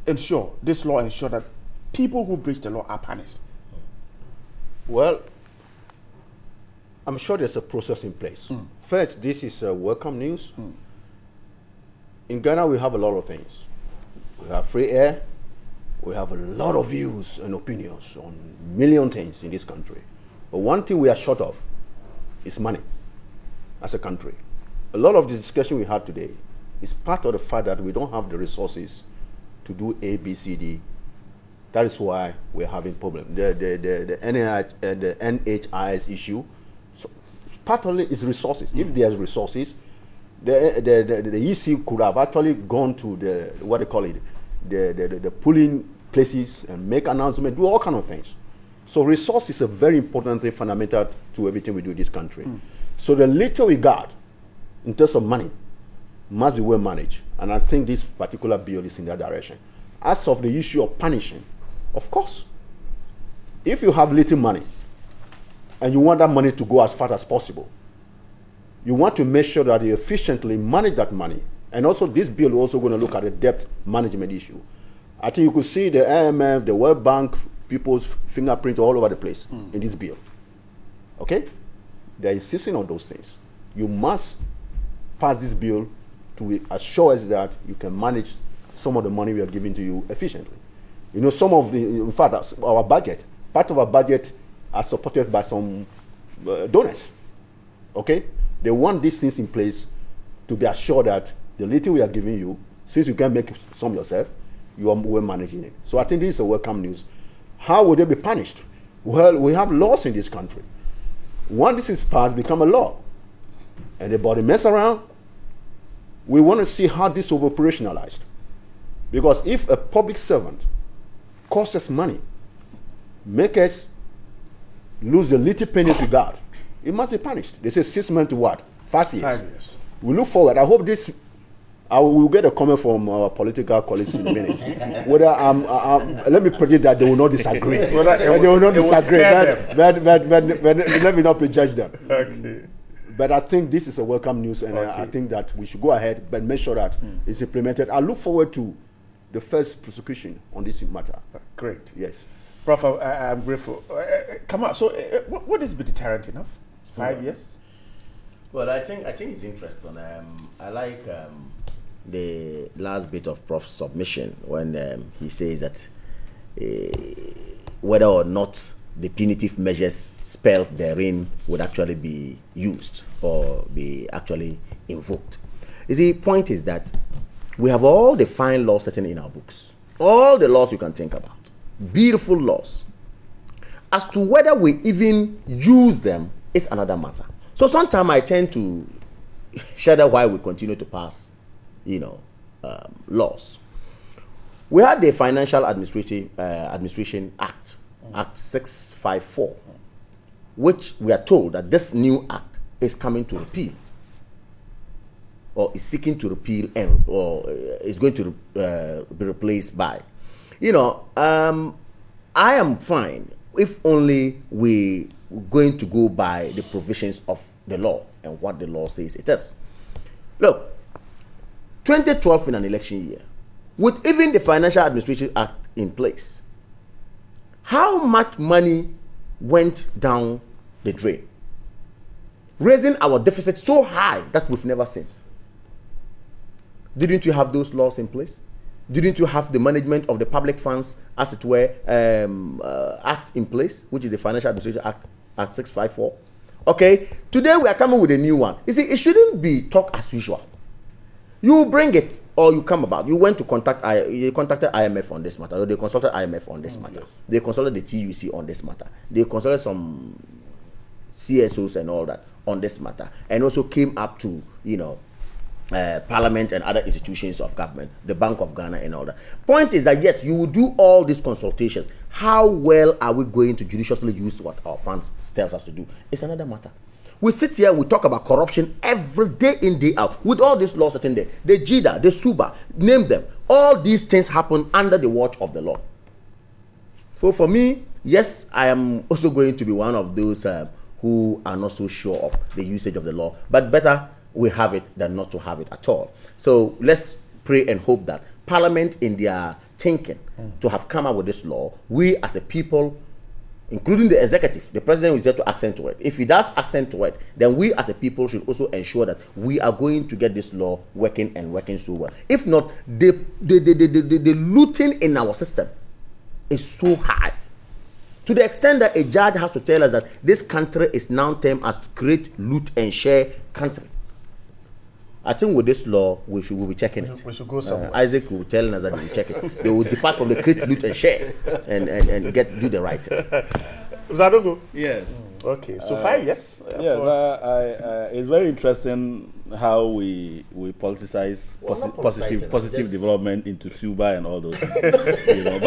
ensure, this law ensure that people who breach the law are punished? Well, I'm sure there's a process in place. First, this is welcome news. In Ghana, we have a lot of things. We have free air. We have a lot of views and opinions on a million things in this country. But one thing we are short of is money as a country. A lot of the discussion we had today is part of the fact that we don't have the resources to do A, B, C, D. That is why we're having problems. The NHIS issue, so part of it is resources. If there's resources, the EC could have actually gone to the, what they call it, the polling places and make announcements, do all kinds of things. So resource is a very important thing, fundamental to everything we do in this country. So the little we got in terms of money must be well managed. And I think this particular bill is in that direction. As of the issue of punishing, of course, if you have little money and you want that money to go as far as possible, you want to make sure that you efficiently manage that money. And also, this bill is also going to look at the debt management issue. I think you could see the IMF, the World Bank, people's fingerprint all over the place in this bill. Okay? They're insisting on those things. You must pass this bill to assure us that you can manage some of the money we are giving to you efficiently. You know, some of the, in fact, our budget, part of our budget are supported by some donors. Okay? They want these things in place to be assured that the little we are giving you, since you can make some yourself, you are well managing it. So I think this is a welcome news. How would they be punished? Well, we have laws in this country. Once this is passed, become a law, and the body mess around, we want to see how this will be operationalized. Because if a public servant costs us money, make us lose the little pennies we got, it must be punished. They say 6 months to what? 5 years. 5 years. We look forward. I hope this, I will get a comment from our political colleagues in a minute. Whether let me predict that they will not disagree. They will not disagree. But let me not prejudge them. Okay. But I think this is a welcome news, and I think that we should go ahead but make sure that it's implemented. I look forward to the first prosecution on this matter. Great. Yes. Prof, I'm grateful. Come on. So, would this be deterrent enough? 5 years? Well, I think it's interesting. I like the last bit of Prof's submission when he says that whether or not the punitive measures spelled therein would actually be used or be actually invoked. You see, the point is that we have all the fine laws sitting in our books, all the laws you can think about, beautiful laws. As to whether we even use them is another matter. So sometimes I tend to shudder why we continue to pass, laws. We had the Financial Administration Act, Act 654, which we are told that this new act is coming to repeal, or is seeking to repeal, or is going to be replaced by. I am fine if only we're going to go by the provisions of the law and what the law says it is. Look, 2012 in an election year, with even the Financial Administration Act in place, how much money went down the drain, raising our deficit so high that we've never seen? Didn't you have those laws in place? Didn't you have the management of the public funds, as it were, act in place, which is the Financial Administration Act, Act 654? Okay, today we are coming with a new one. You see, it shouldn't be talk as usual. You bring it or you come about. You went to you contacted IMF on this matter, or they consulted IMF on this matter. Yes. They consulted the TUC on this matter. They consulted some CSOs and all that on this matter, and also came up to, Parliament and other institutions of government, the Bank of Ghana and all that. Point is that yes, you will do all these consultations. How well are we going to judiciously use what our funds tells us to do? It's another matter. We sit here, we talk about corruption every day in, day out, with all these laws sitting there. The JIDA, the SUBA, name them. All these things happen under the watch of the law. So for me, yes, I am also going to be one of those who are not so sure of the usage of the law, but better we have it than not to have it at all. So let's pray and hope that Parliament, in their thinking to have come up with this law, we as a people, including the executive, the president is there to accent to it. If he does accent to it, then we as a people should also ensure that we are going to get this law working and working so well. If not, the looting in our system is so high, to the extent that a judge has to tell us that this country is now termed as great loot and share country. I think with this law, we'll be checking it. We should go somewhere. Isaac will tell us that we check it. They will depart from the great loot and share and do the right thing. Zadogo? Yes. Okay, so 5 years. It's very interesting how we politicize positive development into SUBA and all those things.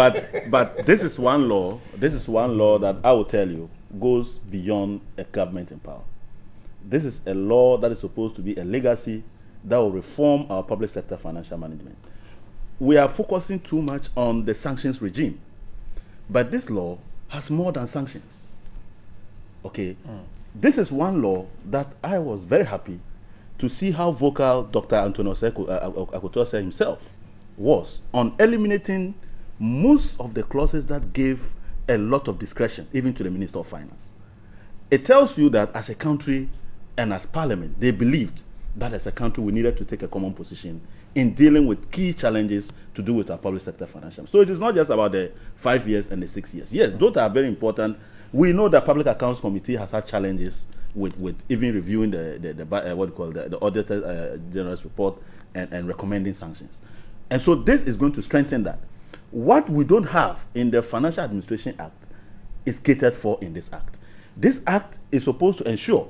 But this is one law. This is one law that I will tell you goes beyond a government in power. This is a law that is supposed to be a legacy that will reform our public sector financial management. We are focusing too much on the sanctions regime, but this law has more than sanctions. Okay, this is one law that I was very happy to see how vocal Dr. Antonio Akutose himself was on eliminating most of the clauses that gave a lot of discretion, even to the Minister of Finance. It tells you that as a country and as Parliament, they believed that as a country we needed to take a common position in dealing with key challenges to do with our public sector financial. So it is not just about the 5 years and the 6 years. Yes, those are very important. We know that Public Accounts Committee has had challenges with even reviewing the Auditor General's report and recommending sanctions. And so this is going to strengthen that. What we don't have in the Financial Administration Act is catered for in this act. This act is supposed to ensure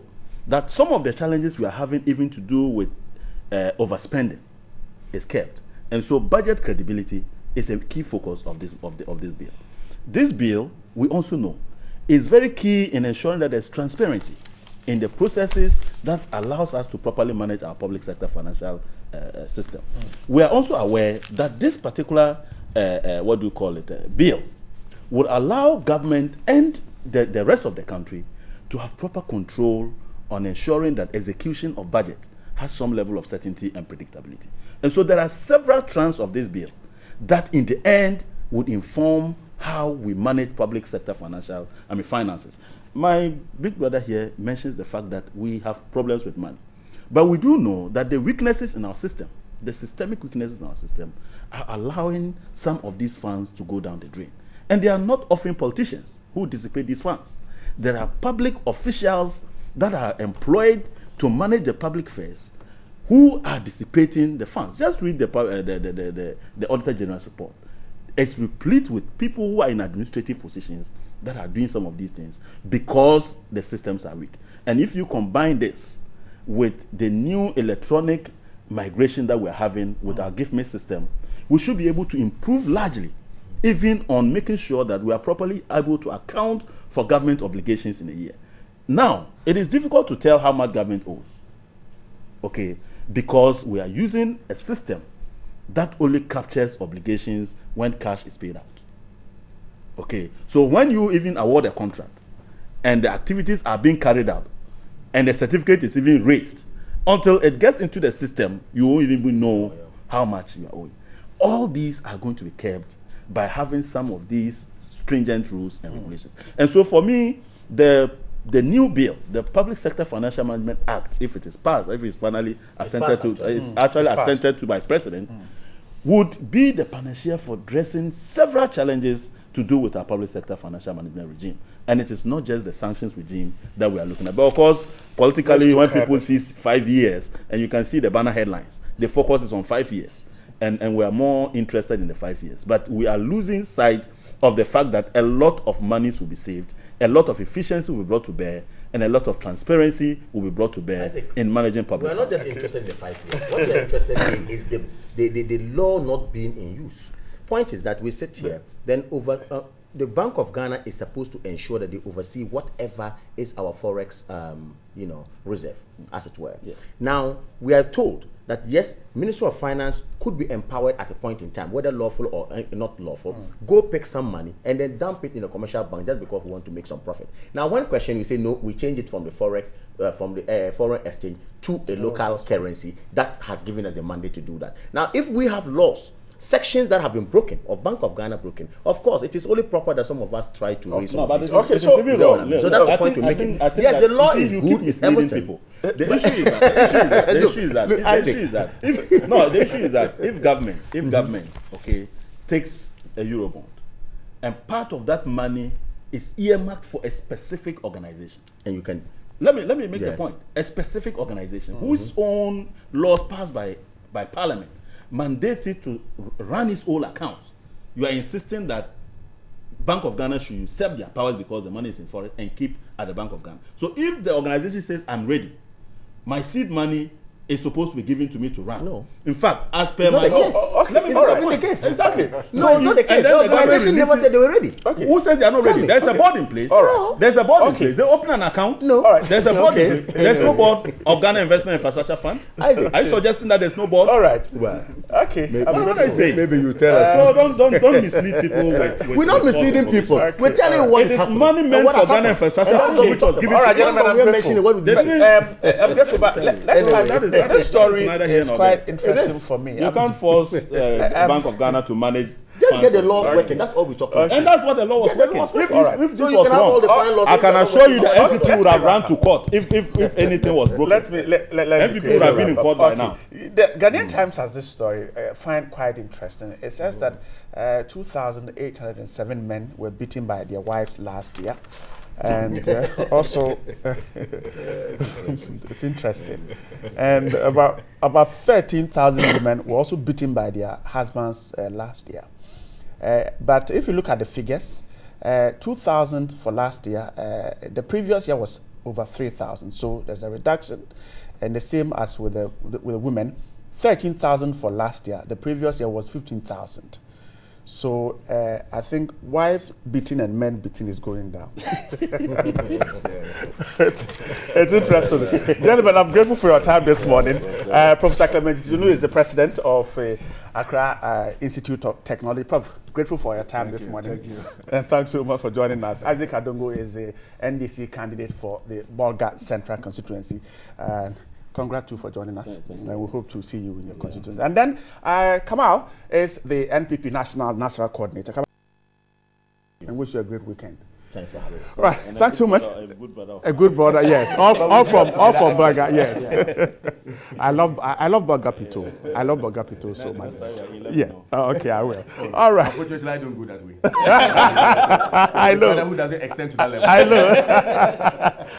that some of the challenges we are having, even to do with overspending, is kept. And so budget credibility is a key focus of this bill. This bill, we also know, is very key in ensuring that there's transparency in the processes that allows us to properly manage our public sector financial system. We are also aware that this particular, bill would allow government and the rest of the country to have proper control on ensuring that execution of budget has some level of certainty and predictability. And so there are several strands of this bill that in the end would inform how we manage public sector finances. My big brother here mentions the fact that we have problems with money. But we do know that the weaknesses in our system, the systemic weaknesses in our system, are allowing some of these funds to go down the drain. And they are not often politicians who dissipate these funds. There are public officials that are employed to manage the public affairs who are dissipating the funds. Just read the Auditor General's report. It's replete with people who are in administrative positions that are doing some of these things because the systems are weak. And if you combine this with the new electronic migration that we're having with our gift-made system, we should be able to improve largely, even on making sure that we are properly able to account for government obligations in a year. Now, it is difficult to tell how much government owes, okay, because we are using a system that only captures obligations when cash is paid out. Okay, so when you even award a contract and the activities are being carried out and the certificate is even raised, until it gets into the system, you won't even know how much you are owing. All these are going to be kept by having some of these stringent rules and regulations. And so for me, the new bill, the Public Sector Financial Management Act, if it is passed, if it's finally assented to, it's actually assented to by President, would be the panacea for addressing several challenges to do with our public sector financial management regime. And it is not just the sanctions regime that we are looking at. But of course, politically, when people see 5 years, and you can see the banner headlines, the focus is on 5 years. And we are more interested in the 5 years. But we are losing sight of the fact that a lot of monies will be saved, a lot of efficiency will be brought to bear, and a lot of transparency will be brought to bear in managing public. We're not just interested in the 5 years. What we're interested in is the law not being in use. Point is that we sit here, then the Bank of Ghana is supposed to ensure that they oversee whatever is our forex, reserve, as it were. Yeah. Now, we are told that yes, Ministry of Finance could be empowered at a point in time, whether lawful or not lawful, go pick some money and then dump it in a commercial bank just because we want to make some profit. Now, one question we say, no, we change it from the forex, from the foreign exchange to a local currency that has given us the mandate to do that. Now, if we have laws, sections that have been broken, or Bank of Ghana broken, of course, it is only proper that some of us try to raise some. So that's the point we're making. Yes, the law is good. It's people. The issue is that if government, takes a Eurobond, and part of that money is earmarked for a specific organization, and you can let me make the point: a specific organization whose own laws passed by Parliament mandates it to run its own accounts. You are insisting that Bank of Ghana should usurp their powers because the money is in foreign and keep at the Bank of Ghana. So if the organization says, I'm ready, my seed money is supposed to be given to me to run. No. In fact, as per my case. Let me it's not the case. Exactly. No, it's not the case. The organization never said they were ready. Okay. Who says they are not ready? There's a board in place. All right. There's a board in place. They open an account. No. All right. There's a board in place. There's no board of Ghana Investment Infrastructure Fund. Are you suggesting that there's no board? All right. Well, okay. What I say? Maybe you tell us. So don't mislead people. We're not misleading people. We're telling you what is happening. It is money meant for Ghana Infrastructure Fund. All right, gentlemen, I'm grateful. But let's start. This story is quite interesting for me. You can't force Bank of Ghana to manage. Just get the laws working. That's all we're talking about. And that's what the law was working. If so you can have all the fine laws. I can assure you that MPP would have run to court if anything was broken. MPP would have been in court by now. The Ghanaian Times has this story I find quite interesting. It says that 2,807 men were beaten by their wives last year. And also, it's interesting. And about 13,000 women were also beaten by their husbands last year. But if you look at the figures, 2,000 for last year, the previous year was over 3,000. So there's a reduction. And the same as with the women, 13,000 for last year. The previous year was 15,000. So I think wives beating and men beating is going down. It's interesting. Gentlemen, I'm grateful for your time this morning. Professor Clement Junu is the president of Accra Institute of Technology. Prof, grateful for your time this morning. Thank you. And thanks so much for joining us. Isaac Adongo is a NDC candidate for the Bolga Central constituency. Congrats to you for joining us. And we hope to see you in your constituency. And then Kamal is the NPP National Coordinator. Kamal, and wish you a great weekend. Thanks for having us. All right, thanks so much. A good brother, yes. all from Burger, yes. I love Burger Pito. I love Burger Pito so much. Yeah. Okay, I will. All right. Unfortunately, I don't go that way. I know. Who doesn't extend to that level? I know.